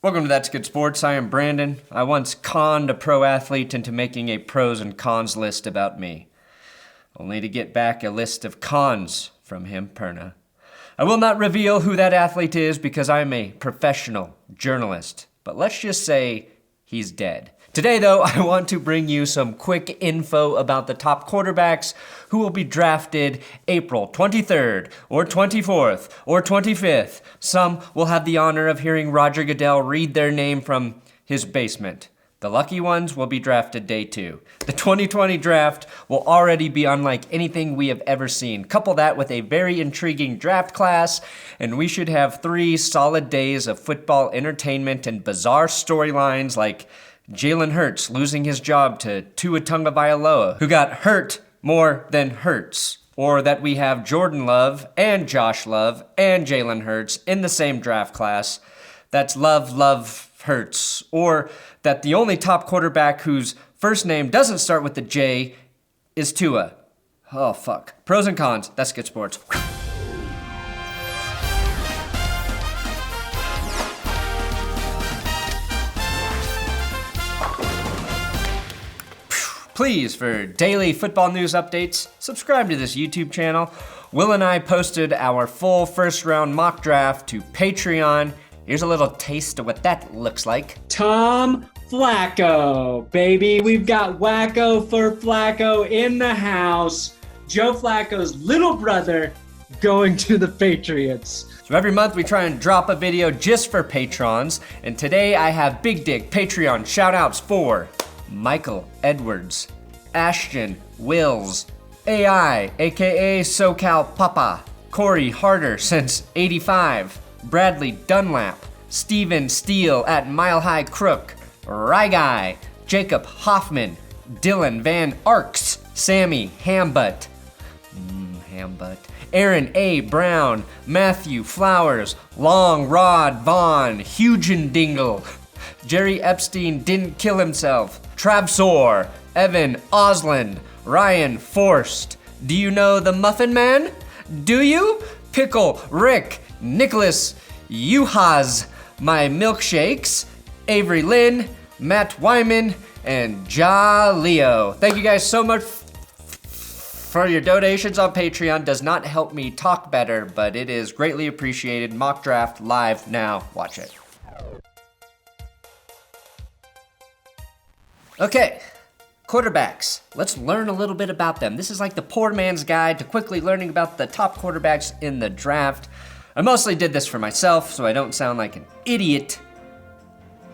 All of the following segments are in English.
Welcome to That's Good Sports. I am Brandon. I once conned a pro athlete into making a pros and cons list about me, only to get back a list of cons from him, Perna. I will not reveal who that athlete is because I'm a professional journalist, but let's just say he's dead. Today, though, I want to bring you some quick info about the top quarterbacks who will be drafted April 23rd, or 24th, or 25th. Some will have the honor of hearing Roger Goodell read their name from his basement. The lucky ones will be drafted day 2. The 2020 draft will already be unlike anything we have ever seen. Couple that with a very intriguing draft class, and we should have 3 solid days of football entertainment and bizarre storylines like Jalen Hurts losing his job to Tua Tagovailoa, who got hurt more than Hurts. Or that we have Jordan Love and Josh Love and Jalen Hurts in the same draft class. That's Love, Hurts. Or that the only top quarterback whose first name doesn't start with the J is Tua. Oh, fuck. Pros and cons. That's good sports. Please, for daily football news updates, subscribe to this YouTube channel. Will and I posted our full first round mock draft to Patreon. Here's a little taste of what that looks like. Tom Flacco, baby. We've got Wacko for Flacco in the house. Joe Flacco's little brother going to the Patriots. So every month we try and drop a video just for patrons. And today I have Big Dick Patreon shoutouts for Michael Edwards, Ashton Wills, AI, aka SoCal Papa, Corey Harder since 85, Bradley Dunlap, Steven Steele at Mile High Crook, Rye Guy, Jacob Hoffman, Dylan Van Arks, Sammy Hambutt, Aaron A. Brown, Matthew Flowers, Long Rod Vaughn, Hugendingle, Jerry Epstein didn't kill himself, Travsor, Evan Osland, Ryan Forst. Do you know the Muffin Man? Do you? Pickle, Rick, Nicholas, Yuhas, My Milkshakes, Avery Lynn, Matt Wyman, and Ja Leo. Thank you guys so much for your donations on Patreon. Does not help me talk better, but it is greatly appreciated. Mock draft live now. Watch it. Okay, quarterbacks. Let's learn a little bit about them. This is like the poor man's guide to quickly learning about the top quarterbacks in the draft. I mostly did this for myself, so I don't sound like an idiot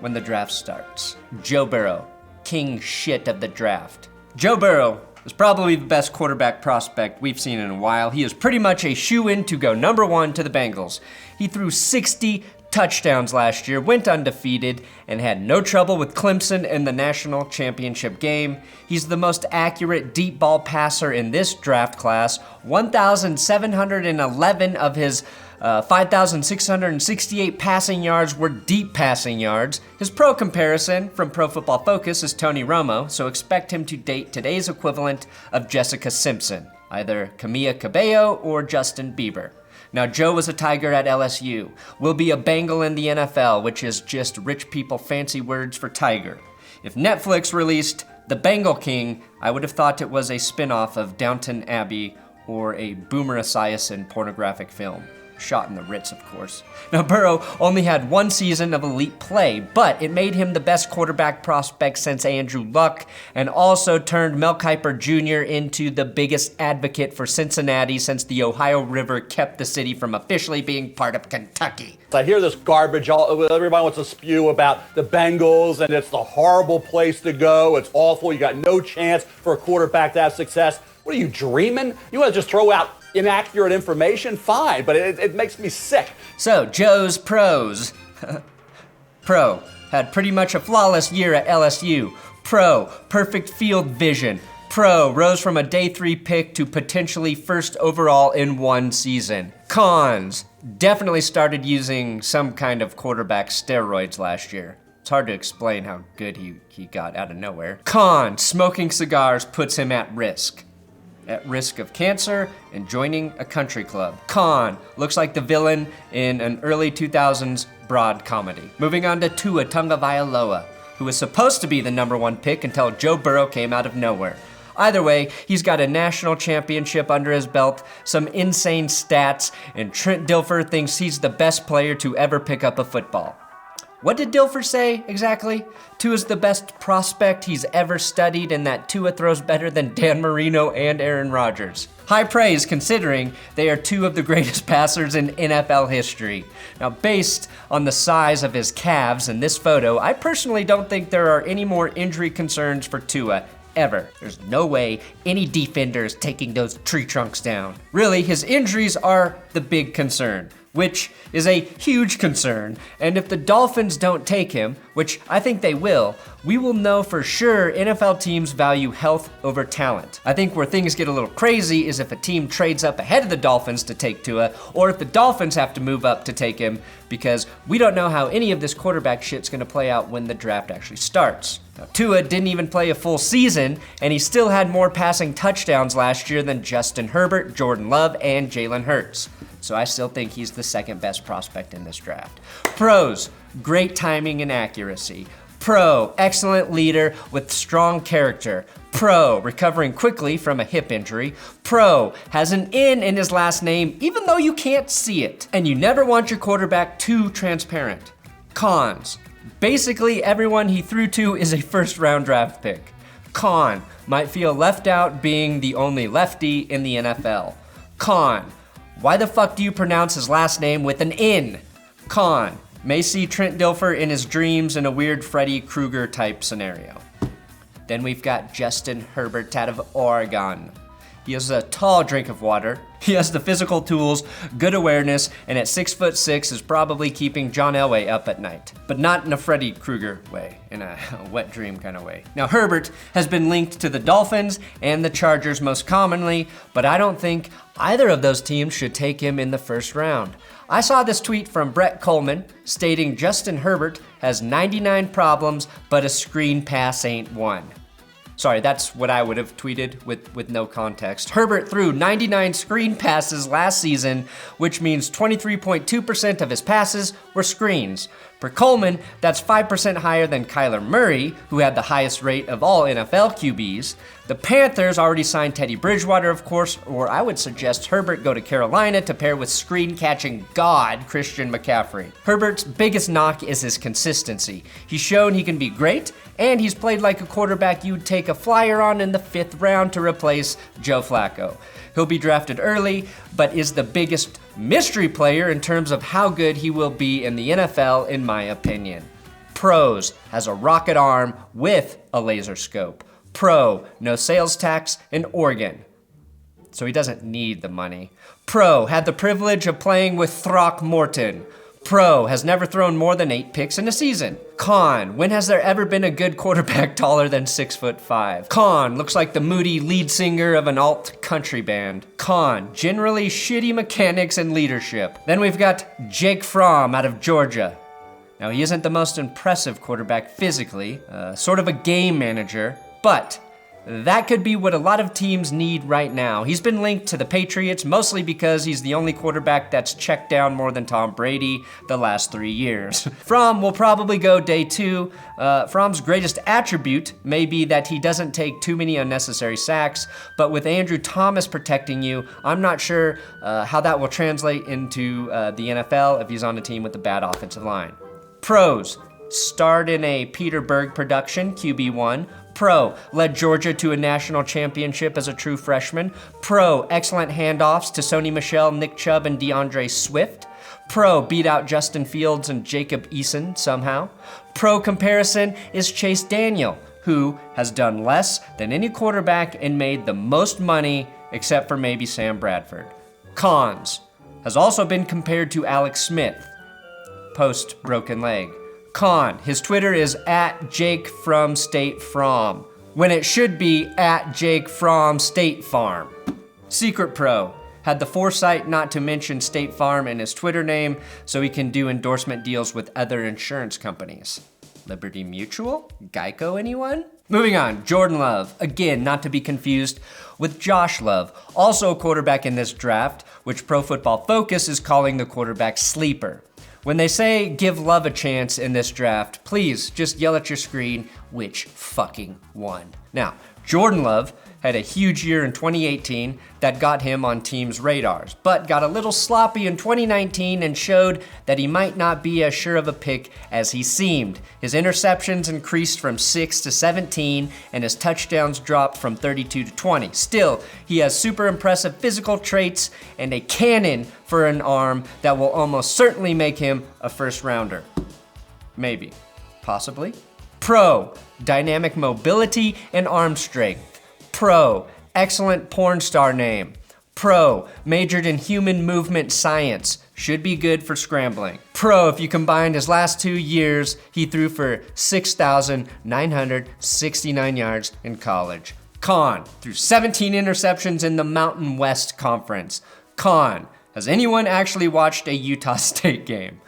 when the draft starts. Joe Burrow, king shit of the draft. Joe Burrow is probably the best quarterback prospect we've seen in a while. He is pretty much a shoo-in to go number 1 to the Bengals. He threw 60 touchdowns last year, went undefeated, and had no trouble with Clemson in the national championship game. He's the most accurate deep ball passer in this draft class. 1,711 of his 5,668 passing yards were deep passing yards. His pro comparison from Pro Football Focus is Tony Romo, so expect him to date today's equivalent of Jessica Simpson, either Camila Cabello or Justin Bieber. Now, Joe was a Tiger at LSU, will be a Bengal in the NFL, which is just rich people fancy words for Tiger. If Netflix released The Bengal King, I would have thought it was a spin-off of Downton Abbey or a Boomer Esiason pornographic film. Shot in the Ritz, of course. Now, Burrow only had 1 season of elite play, but it made him the best quarterback prospect since Andrew Luck, and also turned Mel Kiper Jr. into the biggest advocate for Cincinnati since the Ohio River kept the city from officially being part of Kentucky. I hear this garbage, everybody wants to spew about the Bengals, and it's the horrible place to go, it's awful, you got no chance for a quarterback to have success. What are you, dreaming? You want to just throw out inaccurate information? Fine, but it makes me sick. So, Joe's pros. Pro, had pretty much a flawless year at LSU. Pro, perfect field vision. Pro, rose from a day 3 pick to potentially first overall in 1 season. Cons, definitely started using some kind of quarterback steroids last year. It's hard to explain how good he got out of nowhere. Con, smoking cigars puts him at risk. at risk of cancer and joining a country club. Con, looks like the villain in an early 2000s broad comedy. Moving on to Tua Tagovailoa, who was supposed to be the #1 pick until Joe Burrow came out of nowhere. Either way, he's got a national championship under his belt, some insane stats, and Trent Dilfer thinks he's the best player to ever pick up a football. What did Dilfer say exactly? Tua's the best prospect he's ever studied and that Tua throws better than Dan Marino and Aaron Rodgers. High praise considering they are two of the greatest passers in NFL history. Now, based on the size of his calves in this photo, I personally don't think there are any more injury concerns for Tua ever. There's no way any defender is taking those tree trunks down. Really, his injuries are the big concern, which is a huge concern. And if the Dolphins don't take him, which I think they will, we will know for sure NFL teams value health over talent. I think where things get a little crazy is if a team trades up ahead of the Dolphins to take Tua, or if the Dolphins have to move up to take him, because we don't know how any of this quarterback shit's gonna play out when the draft actually starts. Now, Tua didn't even play a full season, and he still had more passing touchdowns last year than Justin Herbert, Jordan Love, and Jalen Hurts. So I still think he's the second best prospect in this draft. Pros, great timing and accuracy. Pro, excellent leader with strong character. Pro, recovering quickly from a hip injury. Pro, has an N in his last name even though you can't see it. And you never want your quarterback too transparent. Cons, basically everyone he threw to is a first-round draft pick. Con, might feel left out being the only lefty in the NFL. Con, why the fuck do you pronounce his last name with an N? Con, may see Trent Dilfer in his dreams in a weird Freddy Krueger type scenario. Then we've got Justin Herbert out of Oregon. He has a tall drink of water. He has the physical tools, good awareness, and at 6'6" is probably keeping John Elway up at night. But not in a Freddy Krueger way, in a wet dream kind of way. Now, Herbert has been linked to the Dolphins and the Chargers most commonly, but I don't think either of those teams should take him in the first round. I saw this tweet from Brett Coleman stating Justin Herbert has 99 problems, but a screen pass ain't one. Sorry, that's what I would have tweeted with no context. Herbert threw 99 screen passes last season, which means 23.2% of his passes were screens. For Coleman, that's 5% higher than Kyler Murray, who had the highest rate of all NFL QBs. The Panthers already signed Teddy Bridgewater, of course, or I would suggest Herbert go to Carolina to pair with screen-catching god Christian McCaffrey. Herbert's biggest knock is his consistency. He's shown he can be great, and he's played like a quarterback you'd take a flyer on in the 5th round to replace Joe Flacco. He'll be drafted early, but is the biggest mystery player in terms of how good he will be in the NFL, in my opinion. Pros, has a rocket arm with a laser scope. Pro, no sales tax in Oregon, so he doesn't need the money. Pro, had the privilege of playing with Throckmorton. Pro, has never thrown more than 8 picks in a season. Con, when has there ever been a good quarterback taller than 6'5"? Con, looks like the moody lead singer of an alt country band. Con, generally shitty mechanics and leadership. Then we've got Jake Fromm out of Georgia. Now, he isn't the most impressive quarterback physically, sort of a game manager, but that could be what a lot of teams need right now. He's been linked to the Patriots mostly because he's the only quarterback that's checked down more than Tom Brady the last 3 years. Fromm will probably go day 2. Fromm's greatest attribute may be that he doesn't take too many unnecessary sacks, but with Andrew Thomas protecting you, I'm not sure how that will translate into the NFL if he's on a team with a bad offensive line. Pros, starred in a Peter Berg production, QB1. Pro, led Georgia to a national championship as a true freshman. Pro, excellent handoffs to Sony Michel, Nick Chubb, and DeAndre Swift. Pro, beat out Justin Fields and Jacob Eason somehow. Pro comparison is Chase Daniel, who has done less than any quarterback and made the most money, except for maybe Sam Bradford. Cons, has also been compared to Alex Smith, post broken leg. Con, his Twitter is @JakeFromStateFrom, when it should be @JakeFromStateFarm. Secret Pro, had the foresight not to mention State Farm in his Twitter name so he can do endorsement deals with other insurance companies. Liberty Mutual? Geico, anyone? Moving on, Jordan Love. Again, not to be confused with Josh Love. Also a quarterback in this draft, which Pro Football Focus is calling the quarterback sleeper. When they say give Love a chance in this draft, please just yell at your screen, which fucking one. Now, Jordan Love had a huge year in 2018 that got him on teams' radars, but got a little sloppy in 2019 and showed that he might not be as sure of a pick as he seemed. His interceptions increased from 6 to 17, and his touchdowns dropped from 32 to 20. Still, he has super impressive physical traits and a cannon for an arm that will almost certainly make him a first rounder. Maybe. Possibly. Pro, dynamic mobility and arm strength. Pro, excellent porn star name. Pro, majored in human movement science. Should be good for scrambling. Pro, if you combined his last 2 years, he threw for 6,969 yards in college. Con, threw 17 interceptions in the Mountain West Conference. Con, has anyone actually watched a Utah State game?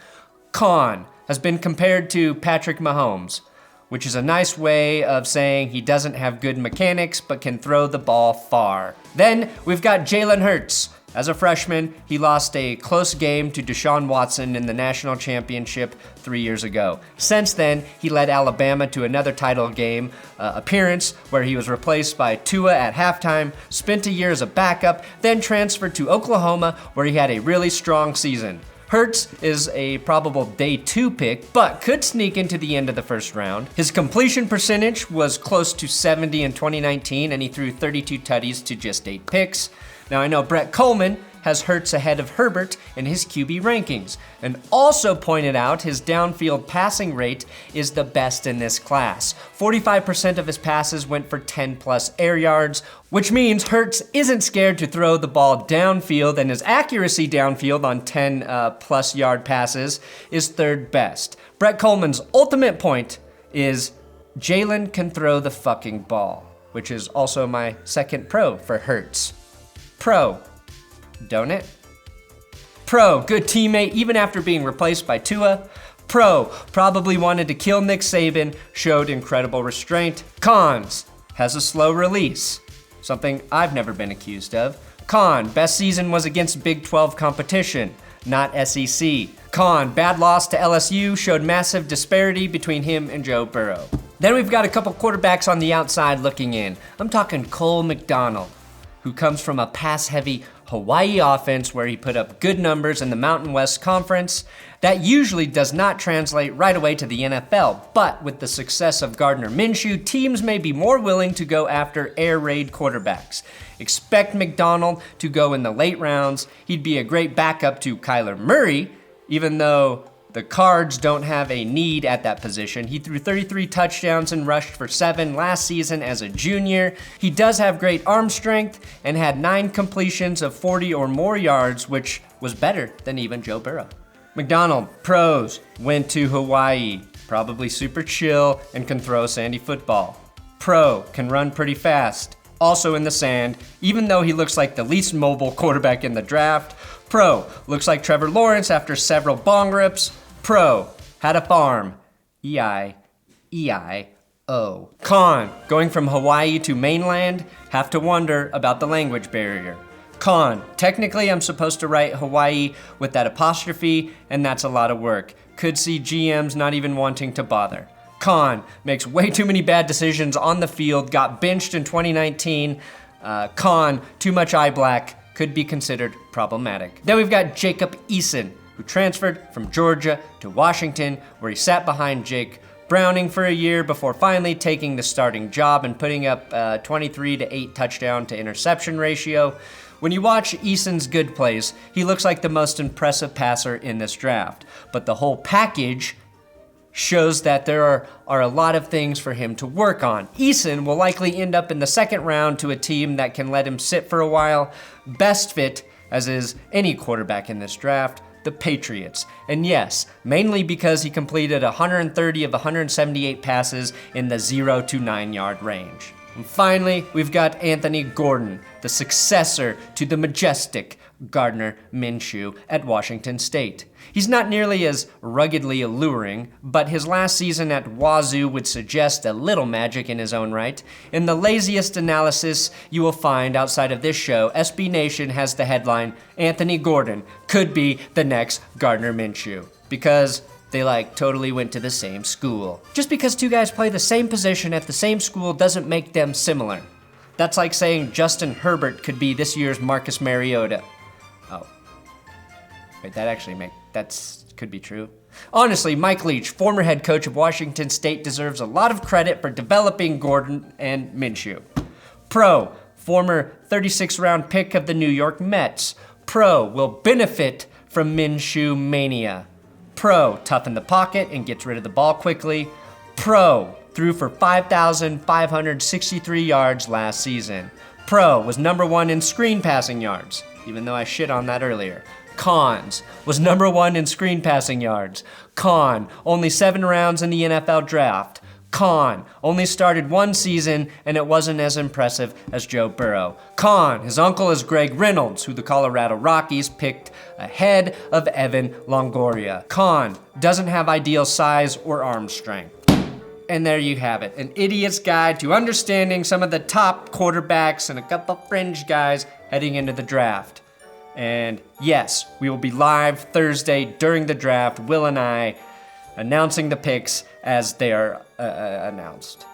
Con, has been compared to Patrick Mahomes, which is a nice way of saying he doesn't have good mechanics but can throw the ball far. Then we've got Jalen Hurts. As a freshman, he lost a close game to Deshaun Watson in the national championship 3 years ago. Since then, he led Alabama to another title game appearance where he was replaced by Tua at halftime, spent a year as a backup, then transferred to Oklahoma where he had a really strong season. Hurts is a probable day 2 pick, but could sneak into the end of the first round. His completion percentage was close to 70 in 2019, and he threw 32 tutties to just 8 picks. Now I know Brett Coleman has Hurts ahead of Herbert in his QB rankings, and also pointed out his downfield passing rate is the best in this class. 45% of his passes went for 10 plus air yards, which means Hurts isn't scared to throw the ball downfield, and his accuracy downfield on 10 plus yard passes is third best. Brett Coleman's ultimate point is Jalen can throw the fucking ball, which is also my second pro for Hurts. Pro. Don't it? Pro, good teammate even after being replaced by Tua. Pro, probably wanted to kill Nick Saban, showed incredible restraint. Cons, has a slow release, something I've never been accused of. Con, best season was against Big 12 competition, not SEC. Con, bad loss to LSU, showed massive disparity between him and Joe Burrow. Then we've got a couple quarterbacks on the outside looking in. I'm talking Cole McDonald, who comes from a pass-heavy Hawaii offense where he put up good numbers in the Mountain West Conference. That usually does not translate right away to the NFL, but with the success of Gardner Minshew, teams may be more willing to go after air raid quarterbacks. Expect McDonald to go in the late rounds. He'd be a great backup to Kyler Murray, even though the Cards don't have a need at that position. He threw 33 touchdowns and rushed for 7 last season as a junior. He does have great arm strength and had 9 completions of 40 or more yards, which was better than even Joe Burrow. McDonald, pros, went to Hawaii, probably super chill and can throw sandy football. Pro, can run pretty fast, also in the sand, even though he looks like the least mobile quarterback in the draft. Pro, looks like Trevor Lawrence after several bong rips. Pro, had a farm, E-I-E-I-O. Con, going from Hawaii to mainland, have to wonder about the language barrier. Con, technically I'm supposed to write Hawaii with that apostrophe, and that's a lot of work. Could see GMs not even wanting to bother. Con, makes way too many bad decisions on the field, got benched in 2019. Con, too much eye black, could be considered problematic. Then we've got Jacob Eason, who transferred from Georgia to Washington, where he sat behind Jake Browning for a year before finally taking the starting job and putting up 23-8 touchdown to interception ratio. When you watch Eason's good plays, he looks like the most impressive passer in this draft, but the whole package shows that there are a lot of things for him to work on. Eason will likely end up in the second round to a team that can let him sit for a while. Best fit, as is any quarterback in this draft, the Patriots. And yes, mainly because he completed 130 of 178 passes in the 0 to 9 yard range. And finally, we've got Anthony Gordon, the successor to the majestic, Gardner Minshew at Washington State. He's not nearly as ruggedly alluring, but his last season at Wazoo would suggest a little magic in his own right. In the laziest analysis you will find outside of this show, SB Nation has the headline, Anthony Gordon could be the next Gardner Minshew. Because they totally went to the same school. Just because two guys play the same position at the same school doesn't make them similar. That's like saying Justin Herbert could be this year's Marcus Mariota. Oh. Wait, could be true. Honestly, Mike Leach, former head coach of Washington State, deserves a lot of credit for developing Gordon and Minshew. Pro, former 36th round pick of the New York Mets. Pro, will benefit from Minshew mania. Pro, tough in the pocket and gets rid of the ball quickly. Pro, threw for 5,563 yards last season. Pro, was number 1 in screen passing yards, even though I shit on that earlier. Cons, was number 1 in screen passing yards. Con, only 7 rounds in the NFL draft. Con, only started 1 season and it wasn't as impressive as Joe Burrow. Con, his uncle is Greg Reynolds, who the Colorado Rockies picked ahead of Evan Longoria. Con, doesn't have ideal size or arm strength. And there you have it, an idiot's guide to understanding some of the top quarterbacks and a couple fringe guys heading into the draft. And yes, we will be live Thursday during the draft, Will and I, announcing the picks as they are announced.